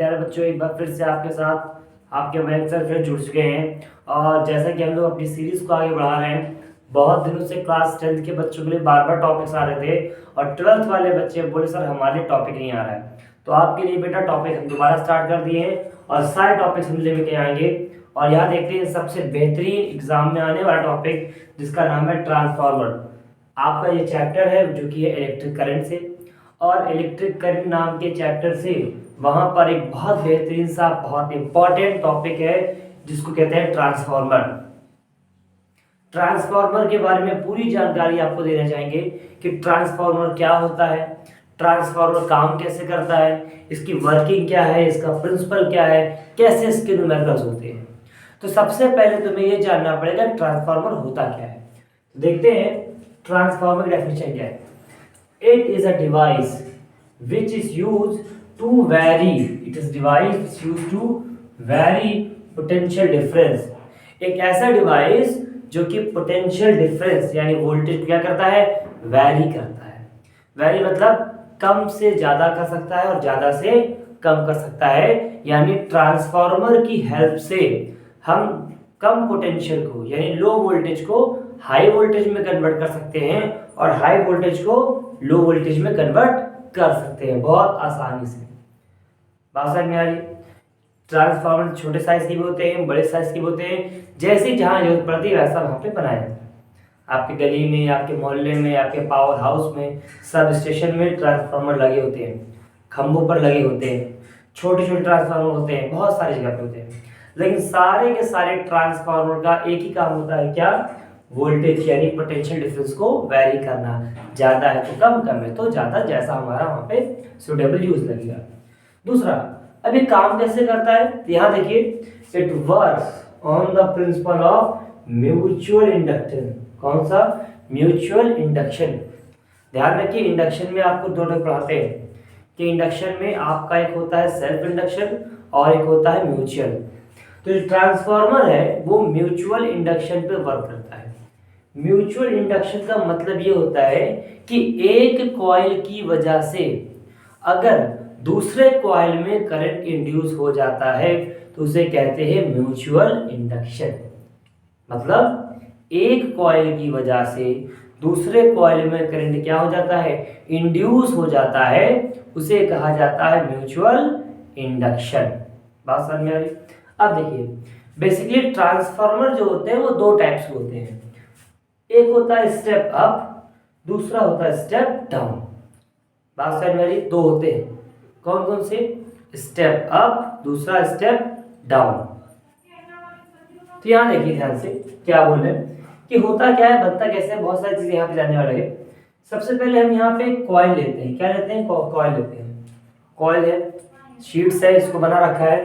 प्यारे बच्चों, एक बार फिर से आपके साथ आपके मैथ सर फिर जुड़ चुके हैं। और जैसा कि हम लोग अपनी सीरीज को आगे बढ़ा रहे हैं, बहुत दिनों से क्लास 10th के बच्चों के लिए बार बार टॉपिक्स आ रहे थे और 12th वाले बच्चे बोले सर हमारे लिए टॉपिक नहीं आ रहा है। तो आपके लिए बेटा टॉपिक हम दोबारा स्टार्ट कर दिए हैं और सारे टॉपिक्स हम लेके आएंगे। और यहाँ देखते हैं सबसे बेहतरीन एग्जाम में आने वाला टॉपिक जिसका नाम है ट्रांसफार्मर। आपका ये चैप्टर है जो कि है इलेक्ट्रिक करंट से, और इलेक्ट्रिक करंट नाम के चैप्टर से वहां पर एक बहुत बेहतरीन सा बहुत इंपॉर्टेंट टॉपिक है जिसको कहते हैं ट्रांसफार्मर। ट्रांसफार्मर के बारे में पूरी जानकारी आपको देना चाहेंगे कि ट्रांसफार्मर क्या होता है, ट्रांसफार्मर काम कैसे करता है, इसकी वर्किंग क्या है, इसका प्रिंसिपल क्या है, कैसे इसके न्यूमेरिकल्स होते हैं। तो सबसे पहले तुम्हें ये जानना पड़ेगा ट्रांसफार्मर होता क्या है। तो देखते हैं ट्रांसफार्मर की डेफिनेशन क्या है। It is a device which is used to vary. It is device which is used to vary potential difference. एक ऐसा डिवाइस जो कि पोटेंशियल डिफरेंस यानी वोल्टेज क्या करता है, वैरी करता है। वैरी मतलब कम से ज्यादा कर सकता है और ज्यादा से कम कर सकता है। यानी ट्रांसफार्मर की हेल्प से हम कम पोटेंशियल को यानी लो वोल्टेज को हाई वोल्टेज में कन्वर्ट कर सकते हैं और हाई वोल्टेज को लो वोल्टेज में कन्वर्ट कर सकते हैं बहुत आसानी से। बात समझ में आ रही? ट्रांसफार्मर छोटे साइज के भी होते हैं, बड़े साइज के भी होते हैं, जैसे जहां जरूरत पड़ती है वैसा वहां पे बनाया जाता है। आपके गली में, आपके मोहल्ले में, आपके पावर हाउस में, सब स्टेशन में ट्रांसफार्मर लगे होते हैं, खंभों पर लगे होते हैं, छोटे छोटे ट्रांसफार्मर होते हैं, बहुत सारी जगह पे होते हैं। लेकिन सारे के सारे ट्रांसफार्मर का एक ही काम होता है, क्या? वोल्टेज यानी पोटेंशियल डिफरेंस को वैरी करना। ज्यादा है तो कम, कम है तो ज्यादा, जैसा हमारा वहां पे सुटेबल यूज लगेगा। दूसरा, अभी काम कैसे करता है तो यहाँ देखिए, it works on the principle of mutual inductance. कौन सा? Mutual induction. ध्यान रखिए, इंडक्शन में आपको दो लोग पढ़ाते हैं कि इंडक्शन में आपका एक होता है सेल्फ इंडक्शन और एक होता है म्यूचुअल। तो जो ट्रांसफार्मर है वो म्यूचुअल इंडक्शन पे वर्क करता है। म्यूचुअल इंडक्शन का मतलब ये होता है कि एक कॉइल की वजह से अगर दूसरे कॉइल में करंट इंड्यूस हो जाता है तो उसे कहते हैं म्यूचुअल इंडक्शन। मतलब एक कॉइल की वजह से दूसरे कॉइल में करंट क्या हो जाता है, इंड्यूस हो जाता है, उसे कहा जाता है म्यूचुअल इंडक्शन। बात समझ में आ रही? अब देखिए, बेसिकली ट्रांसफार्मर जो होते हैं वो दो टाइप्स के होते हैं। एक होता है स्टेप अप, दूसरा होता है स्टेप डाउन। बात समझ में आ रही? दो होते हैं। कौन कौन से? स्टेप अप, दूसरा स्टेप डाउन। तो यहां देखिए ध्यान से क्या बोल रहे हैं कि होता क्या है, बनता कैसे है, बहुत सारी चीजें यहाँ पे जानने वाले हैं। सबसे पहले हम यहाँ पे कॉइल लेते हैं। क्या लेते हैं? कॉइल लेते हैं। कॉइल है, शीट्स है, इसको बना रखा है,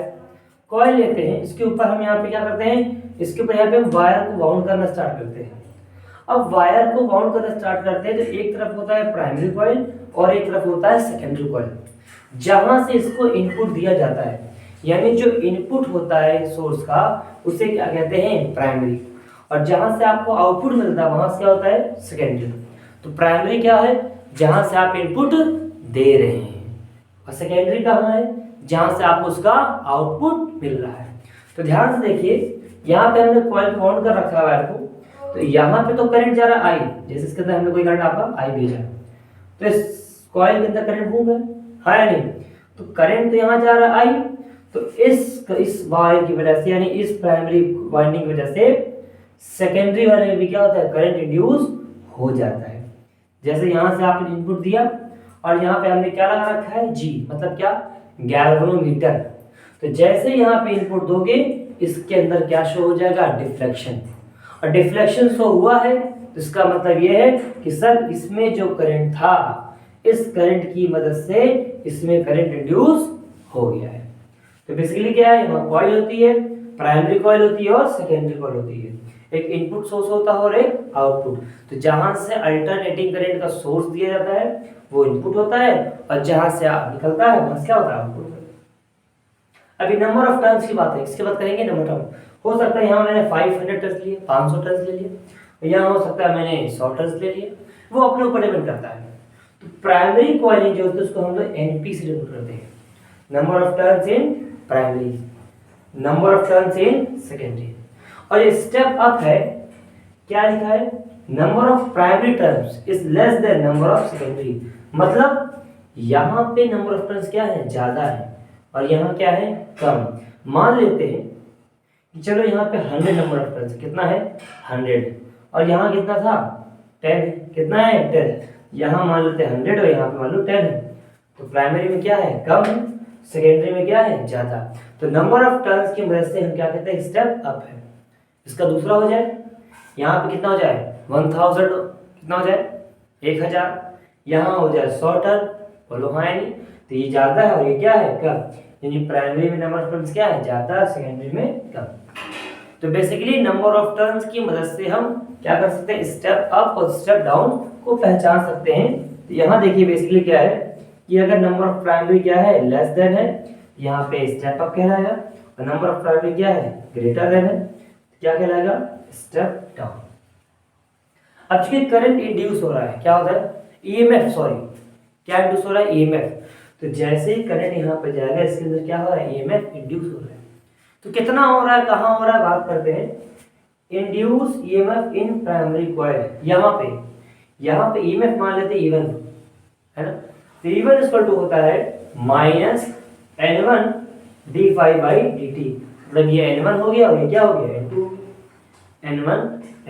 कॉइल लेते हैं। इसके ऊपर हम यहाँ पे क्या करते हैं, इसके ऊपर यहाँ पे हम वायर को वाउंड करना स्टार्ट करते हैं। अब वायर को वाउंड करना स्टार्ट करते हैं तो एक तरफ होता है प्राइमरी कॉइल और एक तरफ होता है सेकेंडरी कॉइल। जहां से इसको इनपुट दिया जाता है, यानी जो इनपुट होता है सोर्स का, उसे क्या कहते हैं? प्राइमरी। और जहां से आपको आउटपुट मिलता है वहां से क्या होता है? सेकेंडरी। तो प्राइमरी क्या है? जहां से आप इनपुट दे रहे हैं, और सेकेंडरी कहाँ है? जहां से आपको उसका आउटपुट मिल रहा है। तो ध्यान से देखिए, यहाँ पे हमने कॉइल वाउंड कर रखा है वायर को, तो यहाँ पे तो करंट जा रहा है आई, जैसे इसके अंदर हमने कोई करंट आपका आई भेजा, तो इस कॉइल के अंदर करंट घूम रहा है या नहीं? तो करंट तो यहाँ जा रहा है आई, तो इस वायर की वजह से यानी इस प्राइमरी वाइंडिंग की वजह से सेकेंडरी वाले में भी क्या होता है? करंट इंड्यूस हो जाता है। जैसे यहाँ से आपने इनपुट दिया और यहाँ पे हमने क्या लगा रखा है? जी, मतलब क्या? गैल्वेनोमीटर। तो जैसे यहाँ पे इनपुट दोगे, इसके अंदर क्या शो हो जाएगा? डिफ्लेक्शन। और डिफ्लेक्शन शो हुआ है तो इसका मतलब ये है कि सर इसमें जो करंट था, इस करंट की मदद से इसमें करंट इंड्यूस हो गया है। तो बेसिकली क्या है, यहाँ कॉइल होती है, प्राइमरी कॉइल होती है और सेकेंडरी कॉइल होती है। एक इनपुट सोर्स होता है और एक आउटपुट। तो जहां से अल्टरनेटिंग करंट का सोर्स दिया जाता है वो इनपुट होता है, और जहां से निकलता है वहां से क्या होता है? आउटपुट। अभी नंबर ऑफ टर्न्स की बात है, इसके बाद करेंगे नंबर टर्न। हो सकता है यहाँ मैंने 500 टर्न्स लिए, 500 टर्न्स ले लिए, यहाँ हो सकता है मैंने 100 टर्न्स ले लिए, वो अपने ऊपर डिपेंड करता है। तो प्राइमरी कॉइलिंग जो होती है उसको हम लोग एनपी से डिनोट करते हैं। Number of turns in primary, number of turns in secondary. और ये स्टेप अप है, क्या लिखा है, number of primary turns is less than number of secondary. मतलब यहाँ पे नंबर ऑफ टर्न्स क्या है, ज्यादा है, और यहाँ क्या है, कम। मान लेते हैं कि चलो यहाँ पे 100 नंबर ऑफ टर्न्स, कितना है 100, और यहाँ कितना था 10, कितना है 10। यहाँ मान लेते हैं 100 और यहाँ पे मान लो 10 है, तो प्राइमरी में क्या है, कम, सेकेंडरी में क्या है, ज्यादा। तो नंबर ऑफ टर्न्स की मदद से हम क्या कहते हैं, स्टेप अप है। इसका दूसरा हो जाए, यहाँ पे कितना हो जाए 1000, कितना हो जाए 1000, यहाँ हो जाए 100 टर्न, बोलो हाँ या नहीं। तो ये ज्यादा है और ये क्या है, कम, यानी प्राइमरी में नंबर ऑफ टर्न्स क्या है, ज्यादा, सेकेंडरी में कम। तो बेसिकली नंबर ऑफ टर्न्स की मदद से हम क्या कर सकते हैं, स्टेप अप और स्टेप डाउन को पहचान सकते हैं। तो यहाँ देखिए बेसिकली क्या है कि अगर नंबर ऑफ प्राइमरी क्या है, लेस देन है, यहाँ पे स्टेप अप कहलाएगा, और नंबर ऑफ प्राइमरी क्या है, ग्रेटर देन है, तो क्या कहलाएगा, स्टेप डाउन। अब चूंकि करंट इंड्यूस हो रहा है, क्या होता है, ईएमएफ, सॉरी क्या इंड्यूस हो रहा है, ईएमएफ। तो जैसे ही करंट यहाँ पे जाएगा, इसके अंदर क्या हो रहा है, ईएमएफ इंड्यूस हो रहा है। तो कितना हो रहा है, कहाँ हो रहा है, बात करते हैं। Induce EMF in primary coil, यहाँ पे ईएमएफ मान लेते हैं E1 है ना। तो E1 इक्वल टू होता है माइनस N1 d∅dt। मतलब ये N1 हो गया और ये क्या हो गया, N2, N1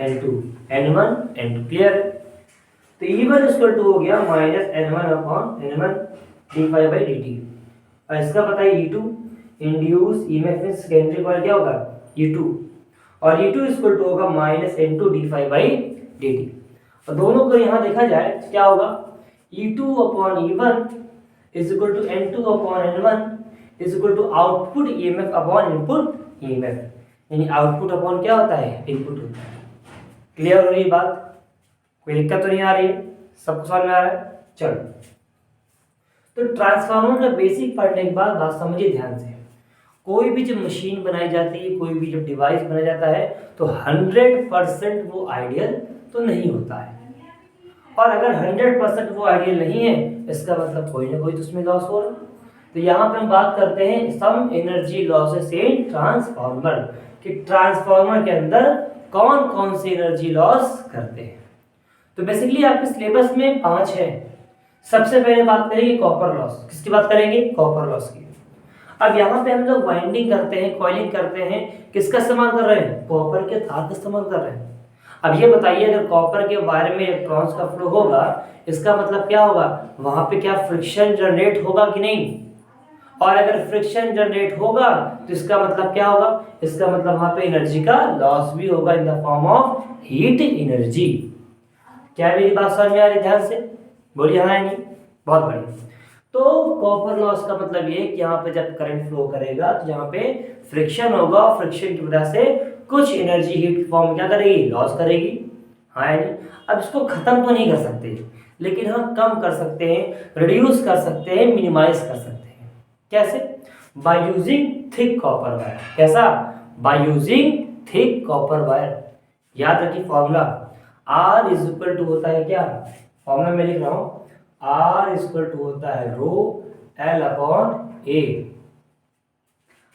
N2, N1 N2, clear. तो E1 इक्वल टू हो गया माइनस N1 d∅dt। और इसका पता है E2, induce EMF in secondary coil क्या होगा, E2, और E2 इक्वल टू होगा माइनस N2 d∅dt। और दोनों को यहाँ देखा जाए तो क्या होगा, E2 upon E1 is equal to N2 upon N1 is equal to output EMF upon input EMF, यानी आउटपुट अपॉन क्या होता है, इनपुट होता है। क्लियर हो रही है बात, कोई दिक्कत तो नहीं आ रही है, सबको समझ में आ रहा है। चलो, तो ट्रांसफार्मर का बेसिक पढ़ने के बाद बात समझिए ध्यान से। कोई भी जब मशीन बनाई जाती है, कोई भी जब डिवाइस बनाया जाता है, तो 100% वो आइडियल तो नहीं होता है। और अगर 100% वो आइडियल नहीं है, इसका मतलब कोई ना कोई तो उसमें लॉस हो रहा है। तो यहाँ पे हम बात करते हैं some energy losses in transformer, कि ट्रांसफार्मर के अंदर कौन कौन सी एनर्जी लॉस करते हैं। तो बेसिकली आपके सिलेबस में 5 है। सबसे पहले बात करेंगे कॉपर लॉस। किसकी बात करेंगे, कॉपर लॉस की। अब यहाँ पे हम लोग वाइंडिंग करते हैं, कॉइलिंग करते हैं, किसका इस्तेमाल कर रहे हैं, कॉपर के तार का इस्तेमाल कर रहे हैं। अब ये बताइए, अगर कॉपर के वायर में इलेक्ट्रॉन्स का फ्लो होगा, इसका मतलब क्या होगा, वहां पे क्या फ्रिक्शन जनरेट होगा कि नहीं। और अगर फ्रिक्शन जनरेट होगा तो इसका मतलब क्या होगा, इसका मतलब वहां पे एनर्जी का लॉस भी होगा in the form of heat energy. क्या मेरी बात समझ में आ रही, ध्यान से बोलिए हाँ नहीं, बहुत बढ़िया। तो कॉपर लॉस का मतलब ये कि यहाँ पे जब करंट फ्लो करेगा तो यहाँ पे फ्रिक्शन होगा, और फ्रिक्शन की वजह से कुछ एनर्जी हीट की फॉर्म में क्या करेगी, लॉस करेगी, हाँ या नहीं। अब इसको खत्म तो नहीं कर सकते, लेकिन हाँ कम कर सकते हैं, रिड्यूस कर सकते हैं, मिनिमाइज कर सकते हैं। कैसे, by using thick copper wire. कैसा, by using thick copper wire. याद रखिए formula, R is equal to होता है क्या, फॉर्मूला में लिख रहा हूं, R इज इक्वल टू होता है रो L अपॉन A।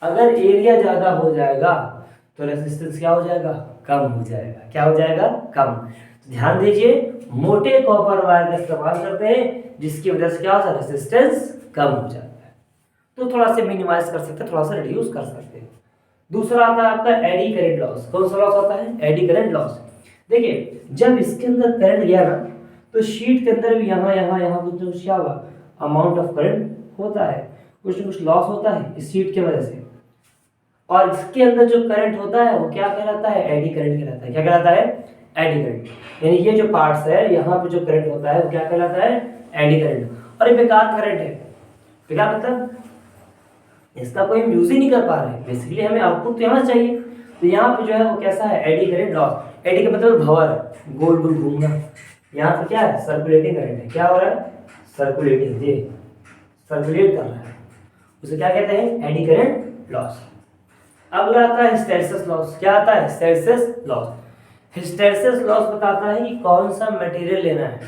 अगर एरिया ज्यादा हो जाएगा तो रेजिस्टेंस क्या हो जाएगा, कम हो जाएगा। क्या हो जाएगा, कम। तो ध्यान दीजिए, मोटे कॉपर वायर का इस्तेमाल करते हैं, जिसकी वजह से क्या होता है, रेजिस्टेंस कम हो जाता है। तो थोड़ा सा मिनिमाइज कर सकते हैं, थोड़ा सा रिड्यूस कर सकते हैं। दूसरा आता है आपका एडी करंट लॉस। कौन सा लॉस होता है, एडी करंट लॉस। देखिए, जब इसके अंदर करंट गया ना, तो शीट के अंदर भी यहाँ कुछ क्या होगा, अमाउंट ऑफ करंट होता है, कुछ न कुछ लॉस होता है इस शीट की वजह से। और इसके अंदर जो करंट होता है वो क्या कहलाता है, एडी करंट कहलाता है। क्या कहलाता है, एडी करंट। यानी ये जो पार्ट्स है, यहाँ पे जो करंट होता है वो क्या कहलाता है, एडी करंट। और ये बेकार करंट है। बेकार मतलब इसका कोई हम यूज ही नहीं कर पा रहे हैं, बेसिकली हमें आउटपुट तो यहाँ चाहिए। तो यहाँ पे जो है वो कैसा है, एडी करंट लॉस। एडी का मतलब भंवर, गोल गोल घूमना। यहाँ पे क्या है, सर्कुलेटिंग करंट है। क्या हो रहा है, सर्कुलेटिंग, ये सर्कुलेट कर रहा है, उसे क्या कहते हैं, एडी करंट लॉस। अगला आता है हिस्टैरिसीस लॉस। क्या आता है, हिस्टैरिसीस लॉस। हिस्टैरिसीस लॉस बताता है कि कौन सा मटेरियल लेना है,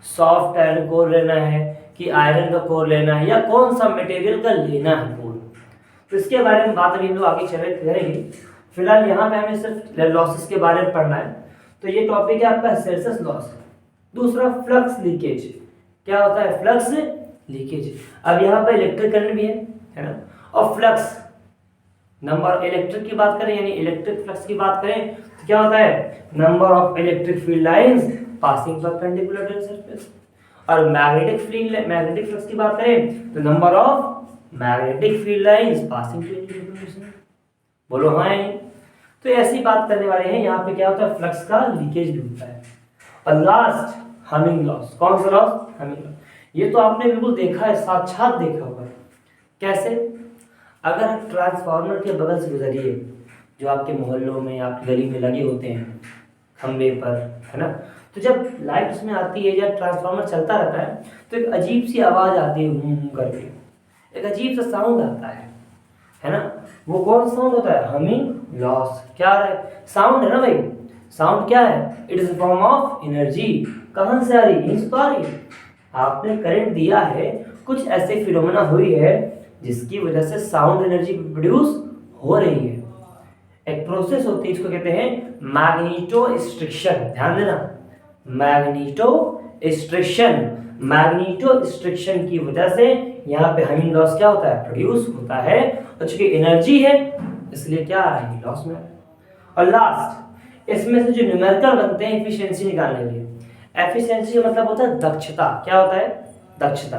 सॉफ्ट आयरन कोर लेना है कि आयरन का कोर लेना है या कौन सा मटेरियल का लेना है कोर। तो इसके बारे में बात अभी हम लोग आगे चले करेंगे। फिलहाल यहाँ पे हमें सिर्फ लॉसेस के बारे में पढ़ना है। तो ये टॉपिक है आपका हिस्टैरिसीस लॉस। दूसरा फ्लक्स लीकेज। क्या होता है फ्लक्स लीकेज। अब यहाँ पे इलेक्ट्रिक करंट भी है ना, और फ्लक्स नंबर इलेक्ट्रिक की बात करें यानी इलेक्ट्रिक फ्लक्स की बात करें तो क्या होता है number of electric field lines passing perpendicular to the surface. और मैग्नेटिक फ्लक्स की बात करें तो number of magnetic field lines passing to. बोलो हाँ। तो ऐसी बात करने वाले हैं। यहाँ पे क्या होता है फ्लक्स का लीकेज भी होता है। और लास्ट हमिंग लॉस। कौन सा लॉस हमिंग लॉस। ये तो आपने बिल्कुल देखा है, साक्षात देखा होगा। कैसे, अगर आप ट्रांसफार्मर के बगल से गुजरिए जो आपके मोहल्लों में आपकी गली में लगे होते हैं खंबे पर, है ना, तो जब लाइट उसमें आती है या ट्रांसफार्मर चलता रहता है तो एक अजीब सी आवाज़ आती है हूं करके, एक अजीब सा साउंड आता है ना। वो कौन साउंड होता है हमिंग लॉस। क्या है साउंड है ना भाई, साउंड क्या है it is form of energy. कहाँ से आ रही है, तो आ रही है। आपने करंट दिया है, कुछ ऐसे फिनोमेना हुई है जिसकी वजह से साउंड एनर्जी प्रोड्यूस हो रही है। एक प्रोसेस होती है, इसको कहते हैं मैग्नेटोस्ट्रिक्शन। ध्यान देना, मैग्नेटोस्ट्रिक्शन की वजह से यहाँ पे हमिंग लॉस क्या होता है प्रोड्यूस होता है। और चूंकि एनर्जी है इसलिए क्या आ रही है लॉस में। और लास्ट इसमें से जो न्यूमेरिकल बनते हैं एफिशिएंसी निकालने के लिए, एफिशिएंसी का मतलब होता है दक्षता। क्या होता है दक्षता,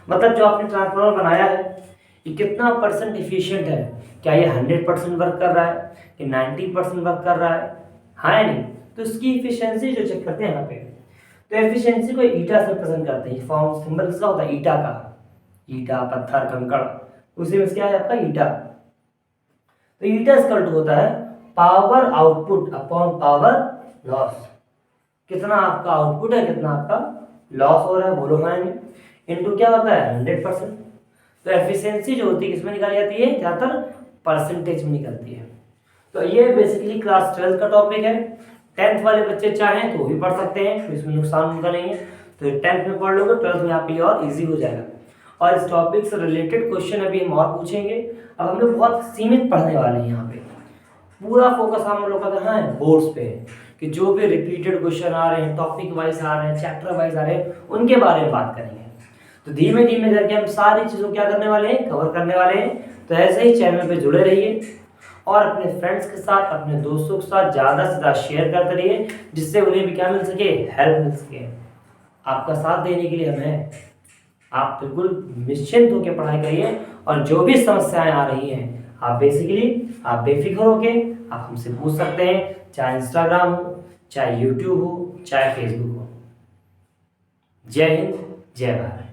मतलब जो आपने ट्रांसफार्मर बनाया है ये कितना परसेंट एफिशिएंट है। क्या ये 100% वर्क कर रहा है कि 90% वर्क कर रहा है, हाँ या नहीं। तो इसकी एफिशिएंसी जो चेक करते हैं यहाँ पे, तो एफिशिएंसी को ईटा से प्रेजेंट करते हैं। फॉर्म सिंबल किसका होता है ईटा का, ईटा पत्थर कंकड़, उसी में क्या है आपका ईटा। तो ईटा इक्वल टू होता है power output upon power loss. कितना आपका आउटपुट है कितना आपका लॉस हो रहा है, बोलो हाँ नहीं। इनटू क्या होता है 100%। तो एफिशिएंसी जो होती है किसमें निकाली जाती है, ज़्यादातर परसेंटेज में निकलती है। तो ये बेसिकली क्लास 12 का टॉपिक है। 10th वाले बच्चे चाहें तो भी पढ़ सकते हैं, तो इसमें नुकसान उनका नहीं है। तो 10th में पढ़ लोगे 12th में आपके लिए और ईजी हो जाएगा। और इस टॉपिक से रिलेटेड क्वेश्चन अभी हम और पूछेंगे। अब हम लोग बहुत सीमित पढ़ने वाले हैं, यहाँ पे पूरा फोकस हम लोग का कहाँ है बोर्ड्स पे है, कि जो भी रिपीटेड क्वेश्चन आ रहे हैं टॉपिक वाइज आ रहे हैं चैप्टर वाइज आ रहे हैं उनके बारे में बात करेंगे। तो धीमे धीमे करके हम सारी चीज़ों क्या करने वाले हैं कवर करने वाले हैं। तो ऐसे ही चैनल पे जुड़े रहिए और अपने फ्रेंड्स के साथ अपने दोस्तों के साथ ज़्यादा से ज़्यादा शेयर करते रहिए, जिससे उन्हें भी क्या मिल सके हेल्प मिल सके। आपका साथ देने के लिए हम हैं। आप बिल्कुल निश्चिंत होकर पढ़ाई करिए और जो भी समस्याएं आ रही हैं आप बेफिक्र होके आप हमसे पूछ सकते हैं, चाहे इंस्टाग्राम हो, चाहे यूट्यूब हो, चाहे फेसबुक हो। जय हिंद, जय भारत।